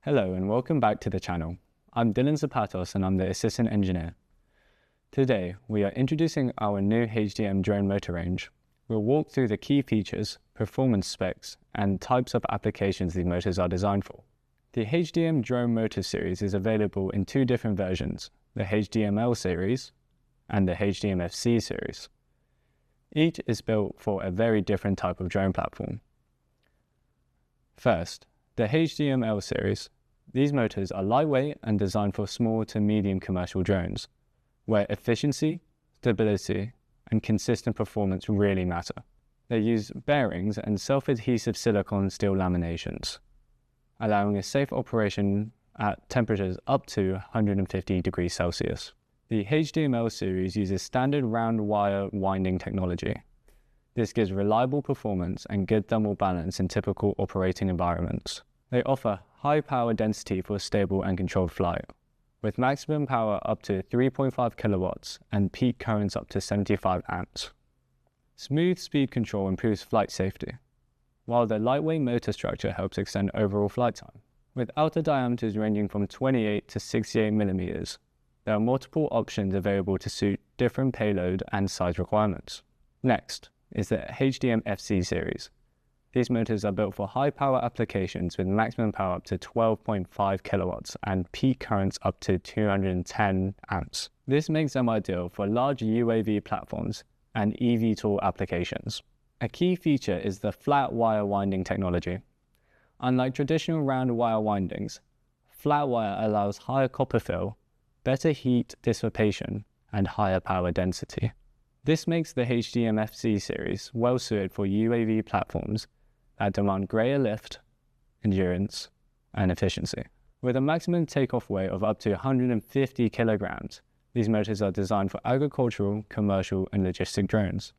Hello and welcome back to the channel. I'm 𝗟𝗲𝗿𝗁 and I'm the Assistant Engineer. Today, we are introducing our new HDM drone motor range. We'll walk through the key features, performance specs, and types of applications these motors are designed for. The HDM drone motor series is available in two different versions, the HDM-L series and the HDM-FC series. Each is built for a very different type of drone platform. First, the HDM-L series. These motors are lightweight and designed for small to medium commercial drones, where efficiency, stability, and consistent performance really matter. They use bearings and self-adhesive silicon steel laminations, allowing a safe operation at temperatures up to 150 degrees Celsius. The HDM-L series uses standard round wire winding technology. This gives reliable performance and good thermal balance in typical operating environments. They offer high power density for stable and controlled flight, with maximum power up to 3.5 kilowatts and peak currents up to 75 amps. Smooth speed control improves flight safety, while the lightweight motor structure helps extend overall flight time. With outer diameters ranging from 28 to 68 millimeters, there are multiple options available to suit different payload and size requirements. Next is the HDM-FC series. These motors are built for high power applications with maximum power up to 12.5 kilowatts and peak currents up to 210 amps. This makes them ideal for large UAV platforms and eVTOL applications. A key feature is the flat wire winding technology. Unlike traditional round wire windings, flat wire allows higher copper fill, better heat dissipation, and higher power density. This makes the HDM-FC series well suited for UAV platforms that demand greater lift, endurance, and efficiency. With a maximum takeoff weight of up to 150 kilograms, these motors are designed for agricultural, commercial, and logistic drones.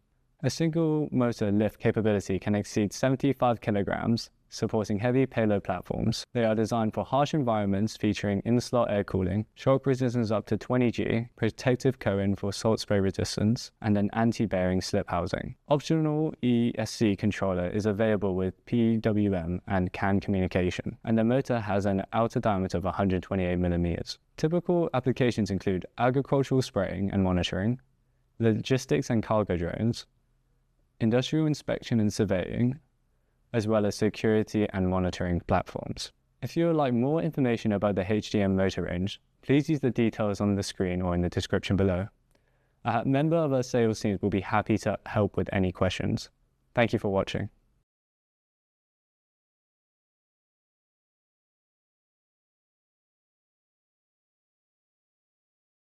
A single motor lift capability can exceed 75 kilograms, supporting heavy payload platforms. They are designed for harsh environments featuring in-slot air cooling, shock resistance up to 20 G, protective coating for salt spray resistance, and an anti-bearing slip housing. Optional ESC controller is available with PWM and CAN communication, and the motor has an outer diameter of 128 millimeters. Typical applications include agricultural spraying and monitoring, logistics and cargo drones, industrial inspection and surveying, as well as security and monitoring platforms. If you would like more information about the HDM motor range, please use the details on the screen or in the description below. A member of our sales team will be happy to help with any questions. Thank you for watching.